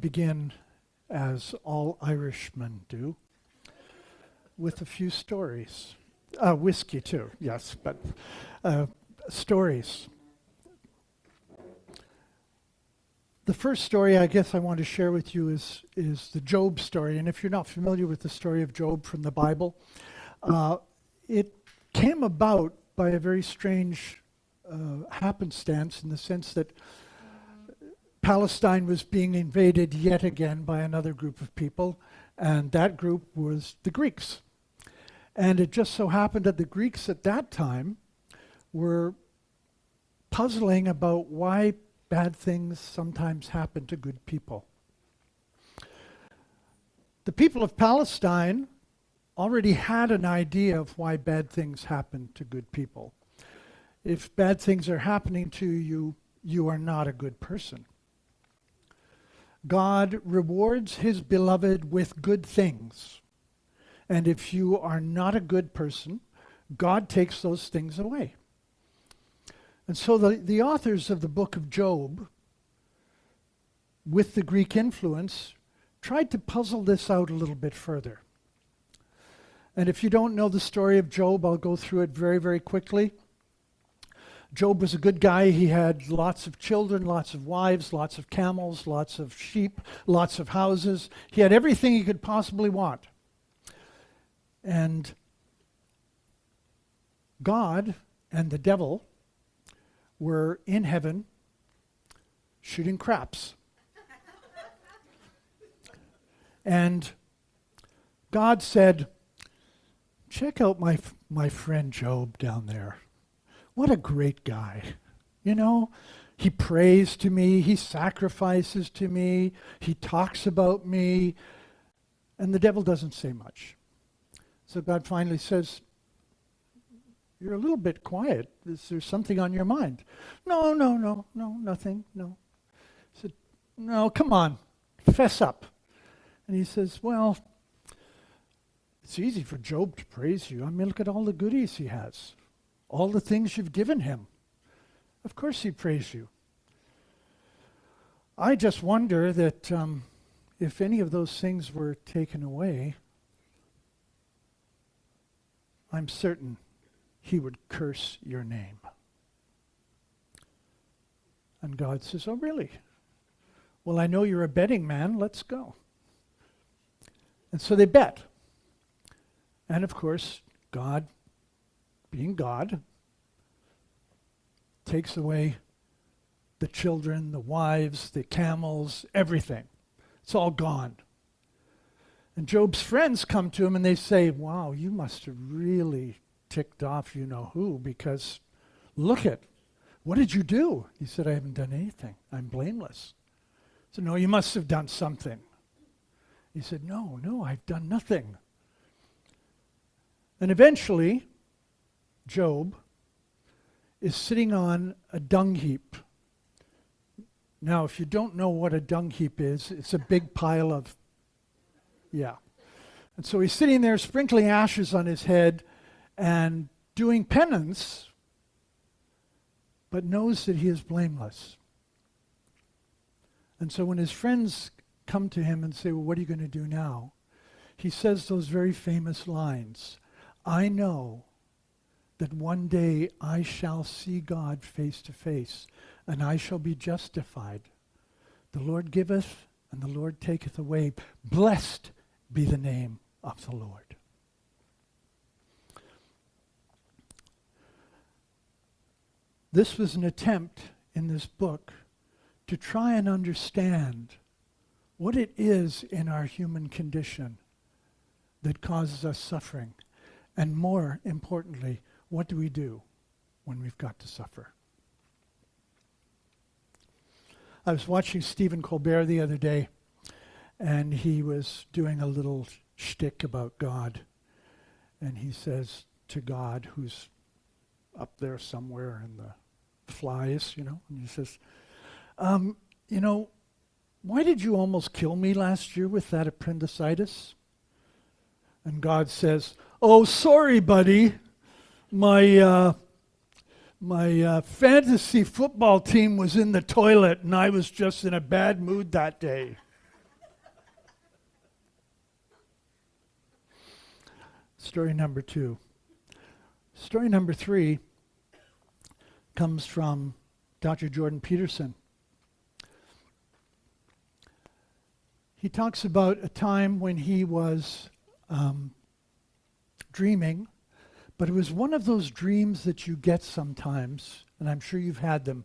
Begin, as all Irishmen do, with a few stories. Whiskey too, yes, but stories. The first story I guess I want to share with you is the Job story. And if you're not familiar with the story of Job from the Bible, it came about by a very strange happenstance in the sense that Palestine was being invaded yet again by another group of people, and that group was the Greeks. And it just so happened that the Greeks at that time were puzzling about why bad things sometimes happen to good people. The people of Palestine already had an idea of why bad things happen to good people. If bad things are happening to you, you are not a good person. God rewards his beloved with good things. And if you are not a good person, God takes those things away. And so the authors of the book of Job, with the Greek influence, tried to puzzle this out a little bit further. And if you don't know the story of Job, I'll go through it very, very quickly. Job was a good guy. He had lots of children, lots of wives, lots of camels, lots of sheep, lots of houses. He had everything he could possibly want. And God and the devil were in heaven shooting craps. And God said, "Check out my friend Job down there. What a great guy. You know, he prays to me, he sacrifices to me, he talks about me." And the devil doesn't say much. So God finally says, "You're a little bit quiet. Is there something on your mind?" No, nothing, no. He said, "No, come on, fess up." And he says, "Well, it's easy for Job to praise you. I mean, look at all the goodies he has. All the things you've given him. Of course he'd praise you. I just wonder that if any of those things were taken away, I'm certain he would curse your name." And God says, "Oh, really? Well, I know you're a betting man. Let's go." And so they bet. And of course, God, being God, takes away the children, the wives, the camels, everything. It's all gone. And Job's friends come to him and they say, "Wow, you must have really ticked off you know who, because look at, what did you do?" He said, "I haven't done anything. I'm blameless." So, "No, you must have done something." He said, No, I've done nothing." And eventually, Job is sitting on a dung heap. Now, if you don't know what a dung heap is, it's a big pile of, And so he's sitting there sprinkling ashes on his head and doing penance, but knows that he is blameless. And so when his friends come to him and say, "Well, what are you going to do now?" he says those very famous lines, "I know that one day I shall see God face to face, and I shall be justified. The Lord giveth, and the Lord taketh away. Blessed be the name of the Lord." This was an attempt in this book to try and understand what it is in our human condition that causes us suffering. And more importantly, what do we do when we've got to suffer? I was watching Stephen Colbert the other day, and he was doing a little shtick about God. And he says to God, who's up there somewhere in the flies, and he says, "Why did you almost kill me last year with that appendicitis?" And God says, "Oh, sorry, buddy. My fantasy football team was in the toilet and I was just in a bad mood that day." Story number 2. Story number 3 comes from Dr. Jordan Peterson. He talks about a time when he was dreaming, but it was one of those dreams that you get sometimes, and I'm sure you've had them,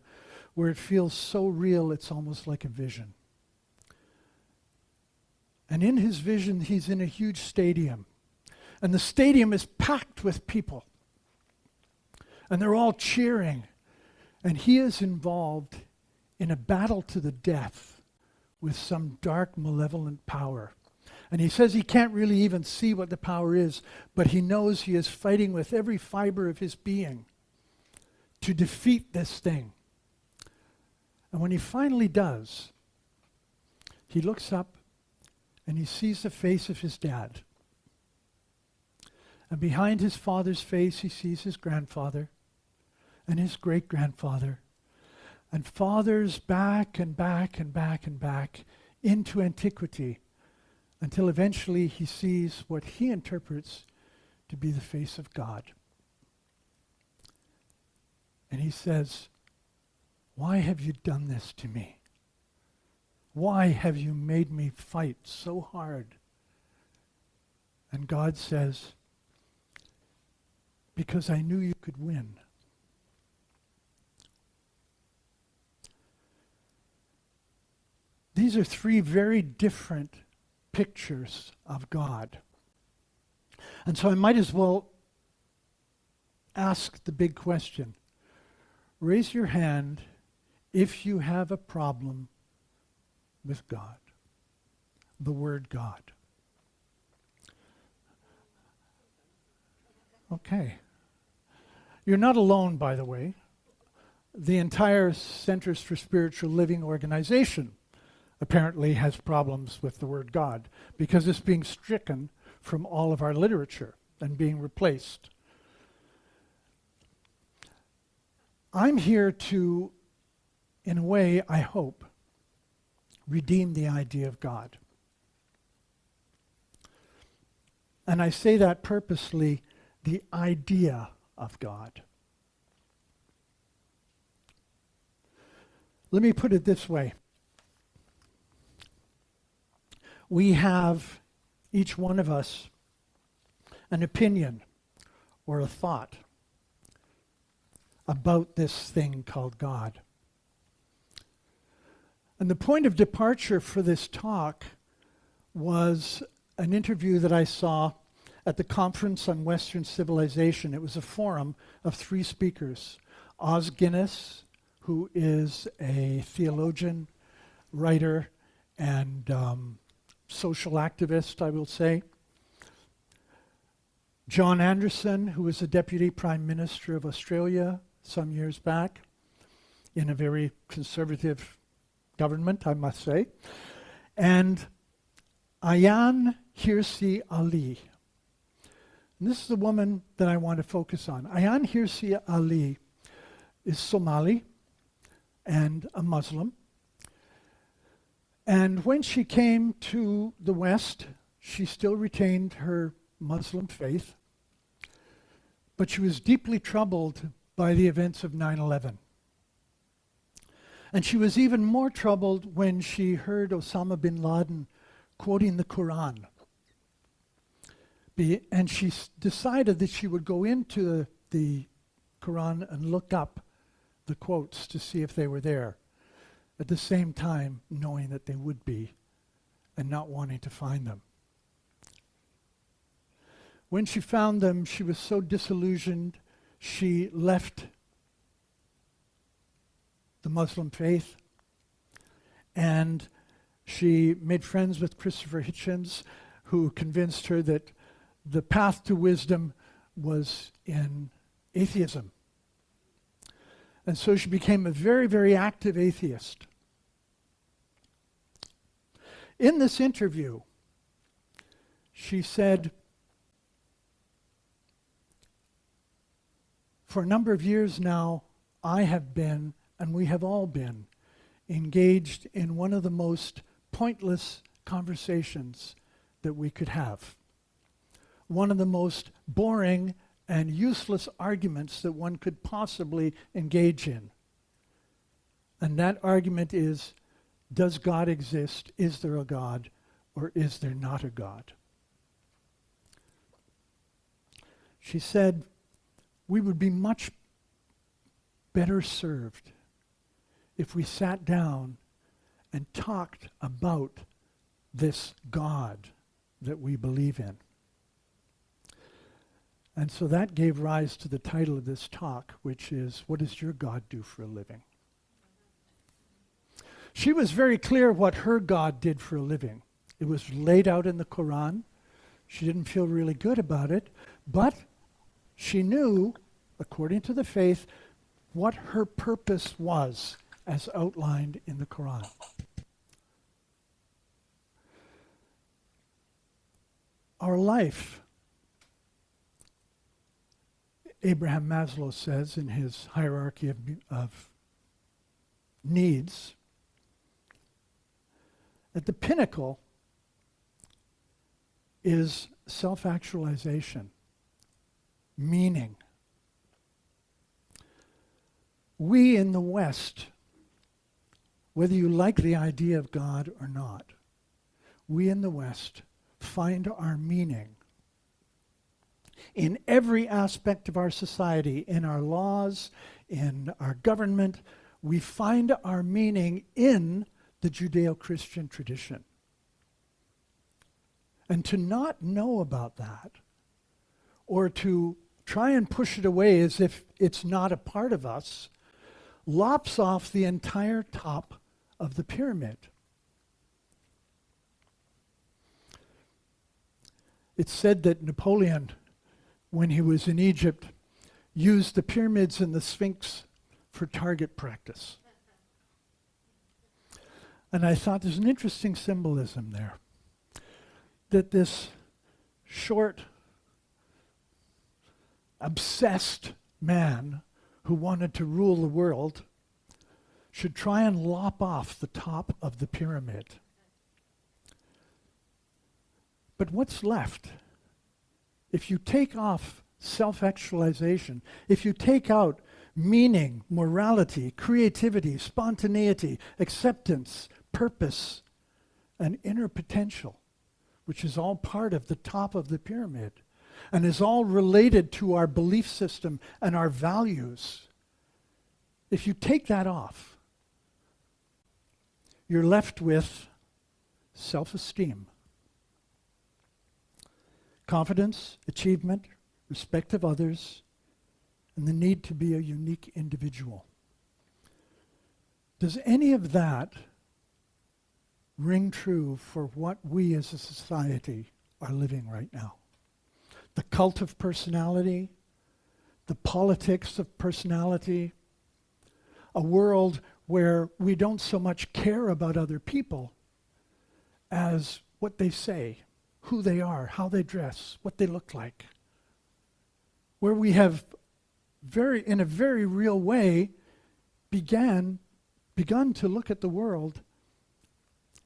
where it feels so real it's almost like a vision. And in his vision, he's in a huge stadium. And the stadium is packed with people. And they're all cheering. And he is involved in a battle to the death with some dark, malevolent power. And he says he can't really even see what the power is, but he knows he is fighting with every fiber of his being to defeat this thing. And when he finally does, he looks up and he sees the face of his dad. And behind his father's face, he sees his grandfather and his great-grandfather, and fathers back and back and back and back into antiquity, until eventually he sees what he interprets to be the face of God. And he says, "Why have you done this to me? Why have you made me fight so hard?" And God says, "Because I knew you could win." These are 3 very different pictures of God. And so I might as well ask the big question. Raise your hand if you have a problem with God, the word God. Okay. You're not alone, by the way. The entire Centers for Spiritual Living organization apparently has problems with the word God, because it's being stricken from all of our literature and being replaced. I'm here to, in a way, I hope, redeem the idea of God. And I say that purposely, the idea of God. Let me put it this way. We have, each one of us, an opinion or a thought about this thing called God. And the point of departure for this talk was an interview that I saw at the Conference on Western Civilization. It was a forum of 3 speakers. Os Guinness, who is a theologian, writer, and social activist, I will say. John Anderson, who was the Deputy Prime Minister of Australia some years back, in a very conservative government, I must say. And Ayaan Hirsi Ali. And this is the woman that I want to focus on. Ayaan Hirsi Ali is Somali and a Muslim. And when she came to the West, she still retained her Muslim faith, but she was deeply troubled by the events of 9/11. And she was even more troubled when she heard Osama bin Laden quoting the Quran. And she decided that she would go into the Quran and look up the quotes to see if they were there, at the same time knowing that they would be and not wanting to find them. When she found them, she was so disillusioned, she left the Muslim faith, and she made friends with Christopher Hitchens, who convinced her that the path to wisdom was in atheism. And so she became a very, very active atheist. In this interview, she said, for a number of years now, I have been, and we have all been, engaged in one of the most pointless conversations that we could have. one of the most boring and useless arguments that one could possibly engage in. And that argument is, does God exist? Is there a God? Or is there not a God? She said, we would be much better served if we sat down and talked about this God that we believe in. And so that gave rise to the title of this talk, which is, what does your God do for a living? She was very clear what her God did for a living. It was laid out in the Quran. She didn't feel really good about it, but she knew, according to the faith, what her purpose was as outlined in the Quran. Our life, Abraham Maslow says in his hierarchy of needs, at the pinnacle is self-actualization, meaning. We in the West, whether you like the idea of God or not, we in the West find our meaning in every aspect of our society, in our laws, in our government. We find our meaning in the Judeo-Christian tradition. And to not know about that, or to try and push it away as if it's not a part of us, lops off the entire top of the pyramid. It's said that Napoleon, when he was in Egypt, used the pyramids and the Sphinx for target practice. And I thought there's an interesting symbolism there. That this short, obsessed man who wanted to rule the world should try and lop off the top of the pyramid. But what's left? If you take off self-actualization, if you take out meaning, morality, creativity, spontaneity, acceptance, purpose, and inner potential, which is all part of the top of the pyramid and is all related to our belief system and our values, if you take that off, you're left with self-esteem, confidence, achievement, respect of others, and the need to be a unique individual. Does any of that ring true for what we as a society are living right now? The cult of personality, the politics of personality, a world where we don't so much care about other people as what they say, who they are, how they dress, what they look like. Where we have in a very real way begun to look at the world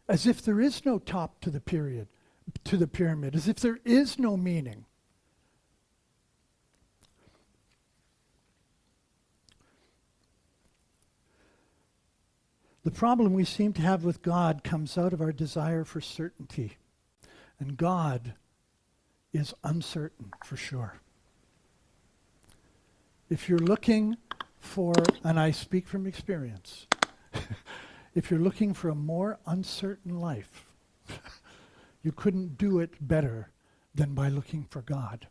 as if there is no top to the pyramid, as if there is no meaning. The problem we seem to have with God comes out of our desire for certainty. And God is uncertain, for sure. If you're looking for, and I speak from experience, if you're looking for a more uncertain life, you couldn't do it better than by looking for God.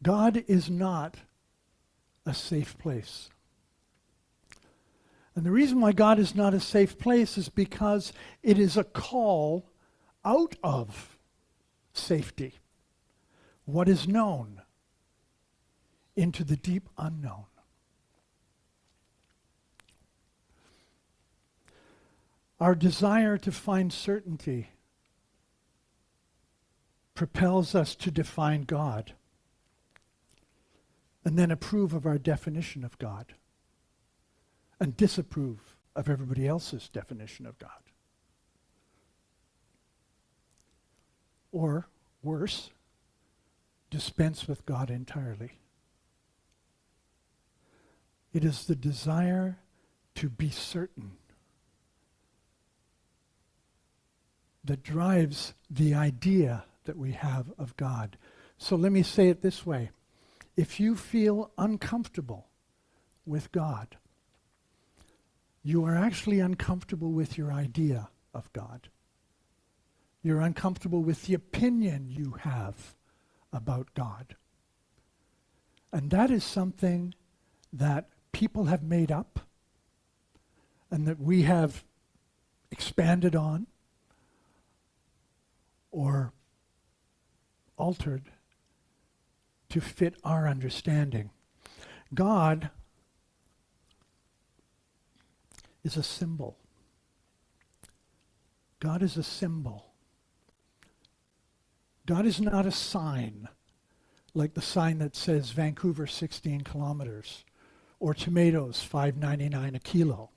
God is not a safe place. And the reason why God is not a safe place is because it is a call out of safety, what is known, into the deep unknown. Our desire to find certainty propels us to define God and then approve of our definition of God and disapprove of everybody else's definition of God. Or worse, dispense with God entirely. It is the desire to be certain that drives the idea that we have of God. So let me say it this way. If you feel uncomfortable with God, you are actually uncomfortable with your idea of God. You're uncomfortable with the opinion you have about God. And that is something that people have made up and that we have expanded on or altered to fit our understanding. God is a symbol. God is a symbol. God is not a sign, like the sign that says Vancouver 16 kilometers or tomatoes $5.99 a kilo.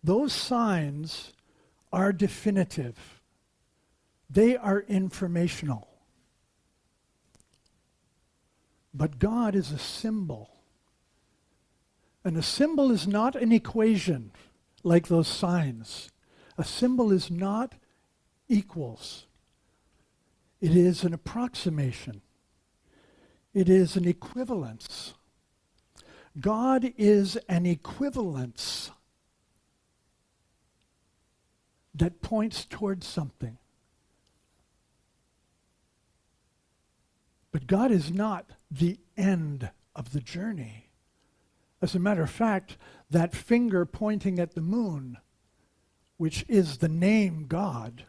Those signs are definitive. They are informational. But God is a symbol. And a symbol is not an equation like those signs. A symbol is not equals. It is an approximation. It is an equivalence. God is an equivalence that points towards something. But God is not the end of the journey. As a matter of fact, that finger pointing at the moon, which is the name God,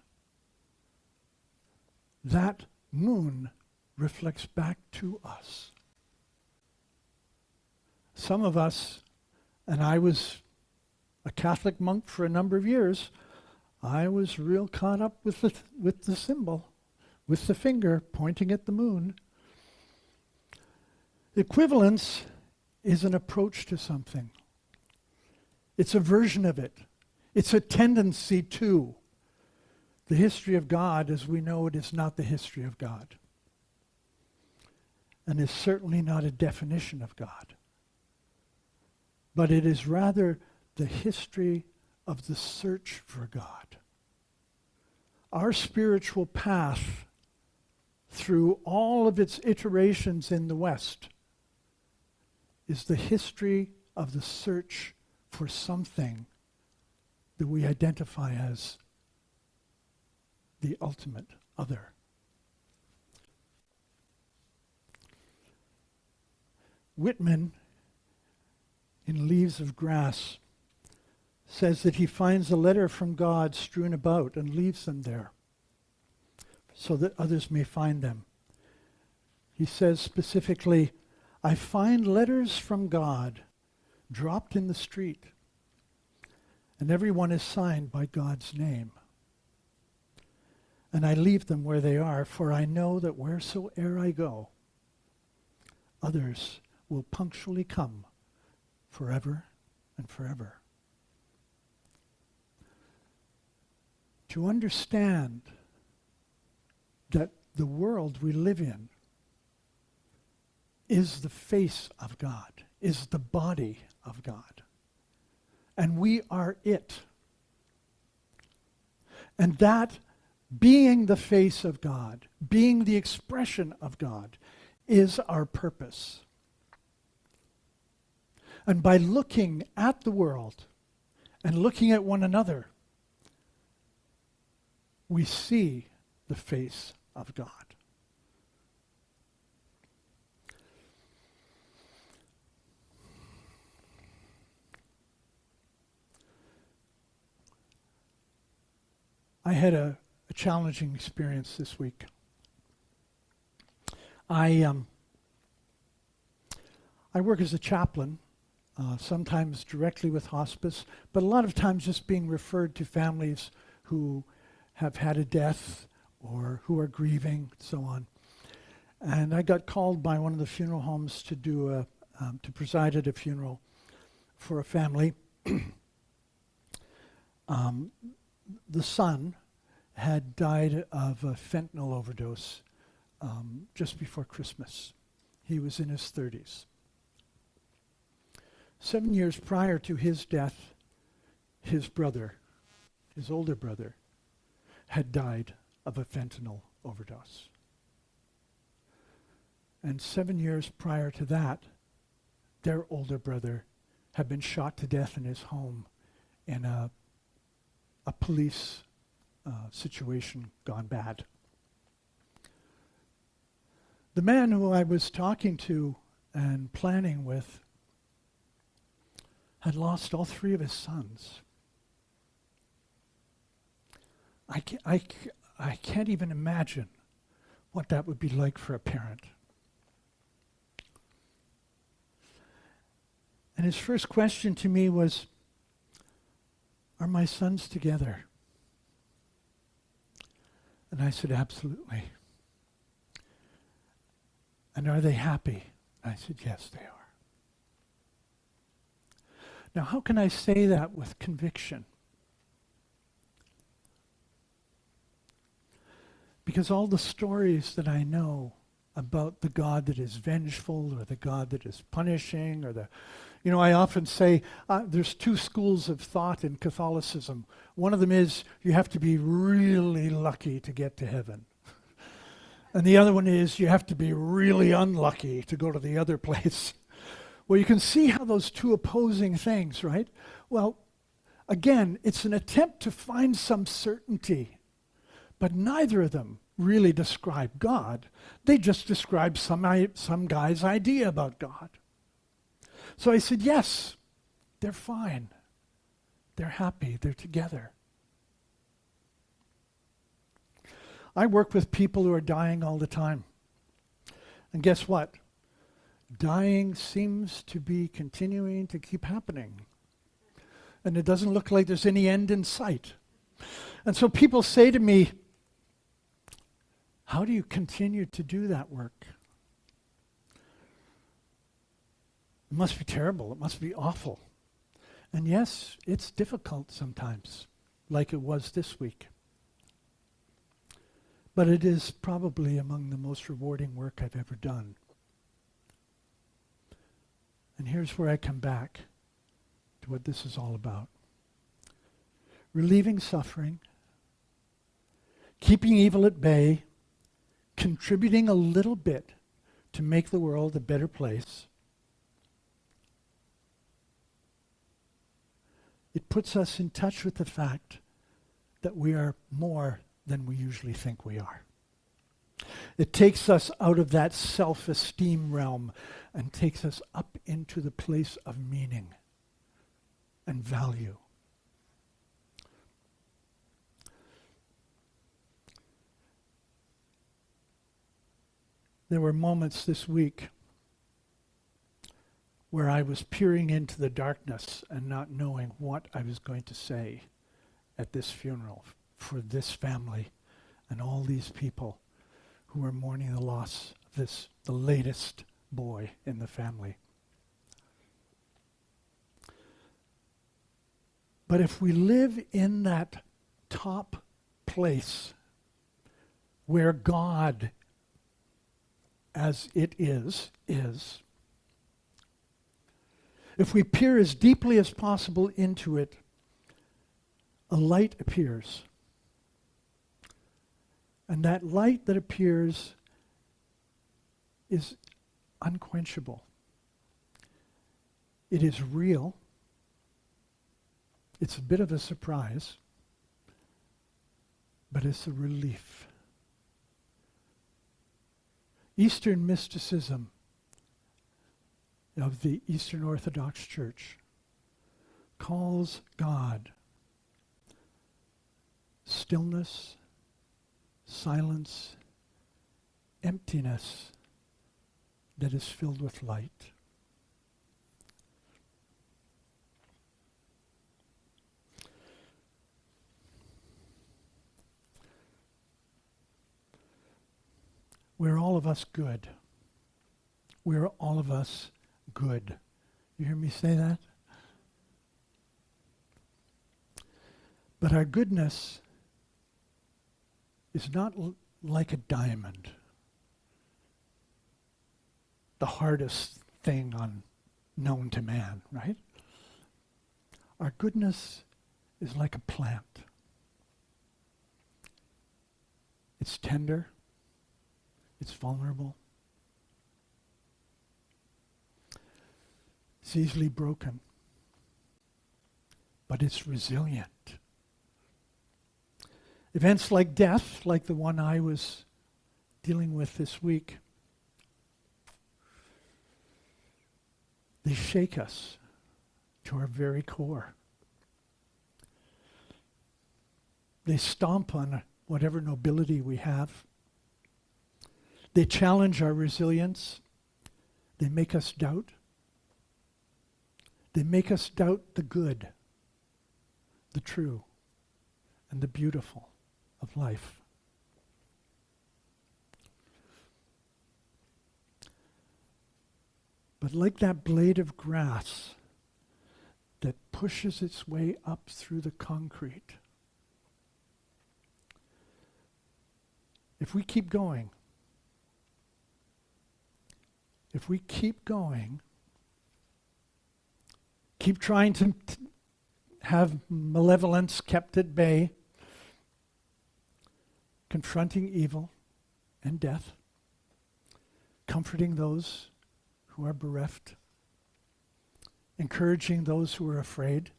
that moon reflects back to us. Some of us, and I was a Catholic monk for a number of years, I was real caught up with the symbol, with the finger pointing at the moon. Equivalence is an approach to something. It's a version of it. It's a tendency to. The history of God, as we know it, is not the history of God. And is certainly not a definition of God. But it is rather the history of the search for God. Our spiritual path through all of its iterations in the West is the history of the search for something that we identify as the ultimate other. Whitman, in Leaves of Grass, says that he finds a letter from God strewn about and leaves them there so that others may find them. He says specifically, I find letters from God dropped in the street, and every one is signed by God's name. And I leave them where they are, for I know that wheresoe'er I go, others will punctually come forever and forever. To understand that the world we live in is the face of God, is the body of God. And we are it. And that being the face of God, being the expression of God, is our purpose. And by looking at the world and looking at one another, we see the face of God. I had a challenging experience this week. I work as a chaplain, sometimes directly with hospice, but a lot of times just being referred to families who have had a death or who are grieving, so on. And I got called by one of the funeral homes to do to preside at a funeral for a family. The son had died of a fentanyl overdose just before Christmas. He was in his 30s. 7 years prior to his death, his brother, his older brother, had died of a fentanyl overdose. And 7 years prior to that, their older brother had been shot to death in his home in a police situation gone bad. The man who I was talking to and planning with had lost all three of his sons. I can't even imagine what that would be like for a parent. And his first question to me was, "Are my sons together?" And I said, "Absolutely." "And are they happy?" I said, "Yes, they are." Now, how can I say that with conviction? Because all the stories that I know about the God that is vengeful or the God that is punishing or I often say there's two schools of thought in Catholicism. One of them is you have to be really lucky to get to heaven. And the other one is you have to be really unlucky to go to the other place. Well, you can see how those two opposing things, right? Well, again, it's an attempt to find some certainty, but neither of them really describe God. They just describe some guy's idea about God. So I said, yes, they're fine. They're happy. They're together. I work with people who are dying all the time. And guess what? Dying seems to be continuing to keep happening. And it doesn't look like there's any end in sight. And so people say to me, "How do you continue to do that work?" It must be terrible. It must be awful. And yes, it's difficult sometimes, like it was this week. But it is probably among the most rewarding work I've ever done. And here's where I come back to what this is all about. Relieving suffering, keeping evil at bay, contributing a little bit to make the world a better place. It puts us in touch with the fact that we are more than we usually think we are. It takes us out of that self-esteem realm and takes us up into the place of meaning and value. There were moments this week where I was peering into the darkness and not knowing what I was going to say at this funeral for this family and all these people who were mourning the loss of the latest boy in the family. But if we live in that top place where God, as it is, if we peer as deeply as possible into it, a light appears. And that light that appears is unquenchable. It is real. It's a bit of a surprise, but it's a relief. Eastern mysticism of the Eastern Orthodox Church calls God stillness, silence, emptiness that is filled with light. We're all of us good. We're all of us good. You hear me say that? But our goodness is not like a diamond. the hardest thing known to man, right? Our goodness is like a plant. It's tender. It's vulnerable. It's easily broken. But it's resilient. Events like death, like the one I was dealing with this week, they shake us to our very core. They stomp on whatever nobility we have. They challenge our resilience. They make us doubt. They make us doubt the good, the true, and the beautiful of life. But like that blade of grass that pushes its way up through the concrete, if we keep going, keep trying to have malevolence kept at bay, confronting evil and death, comforting those who are bereft, encouraging those who are afraid,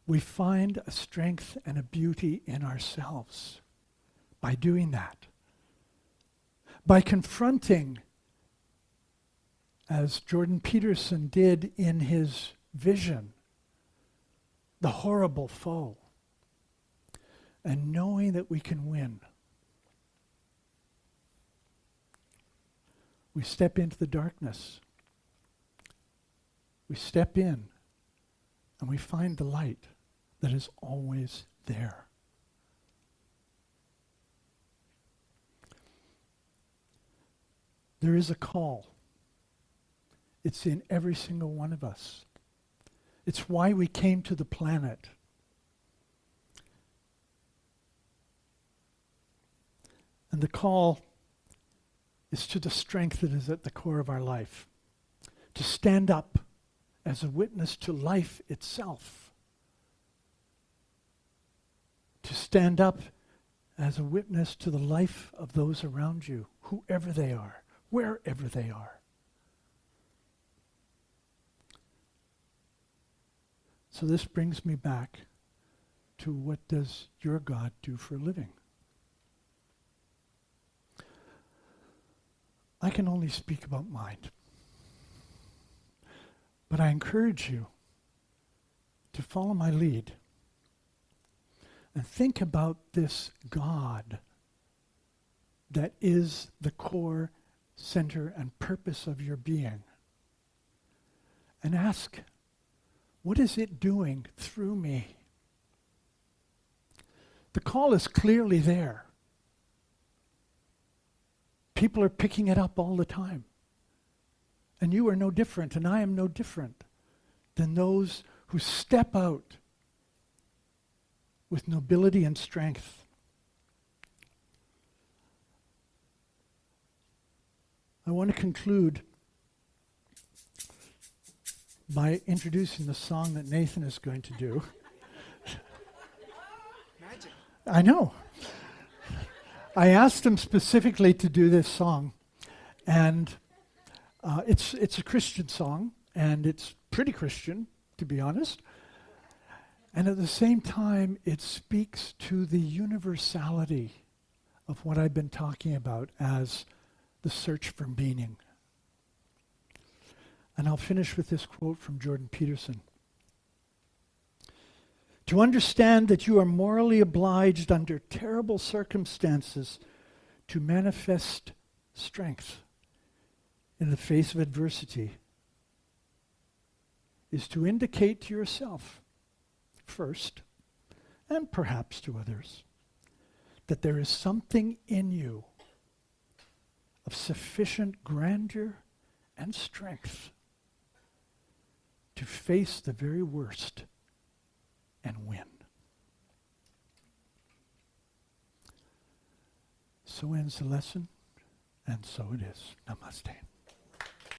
we find a strength and a beauty in ourselves by doing that. By confronting, as Jordan Peterson did in his vision, the horrible foe, and knowing that we can win. We step into the darkness. We step in and we find the light that is always there. There is a call. It's in every single one of us. It's why we came to the planet. And the call is to the strength that is at the core of our life. To stand up as a witness to life itself. To stand up as a witness to the life of those around you, whoever they are, wherever they are. So this brings me back to, what does your God do for a living? I can only speak about mine. But I encourage you to follow my lead and think about this God that is the core, center, and purpose of your being. And ask, what is it doing through me? The call is clearly there. People are picking it up all the time. And you are no different, and I am no different than those who step out with nobility and strength. I want to conclude by introducing the song that Nathan is going to do. Magic. I know. I asked him specifically to do this song, and it's a Christian song, and it's pretty Christian, to be honest. And at the same time, it speaks to the universality of what I've been talking about as the search for meaning. And I'll finish with this quote from Jordan Peterson. To understand that you are morally obliged under terrible circumstances to manifest strength in the face of adversity is to indicate to yourself first, and perhaps to others, that there is something in you of sufficient grandeur and strength to face the very worst and win. So ends the lesson. And so it is. Namaste.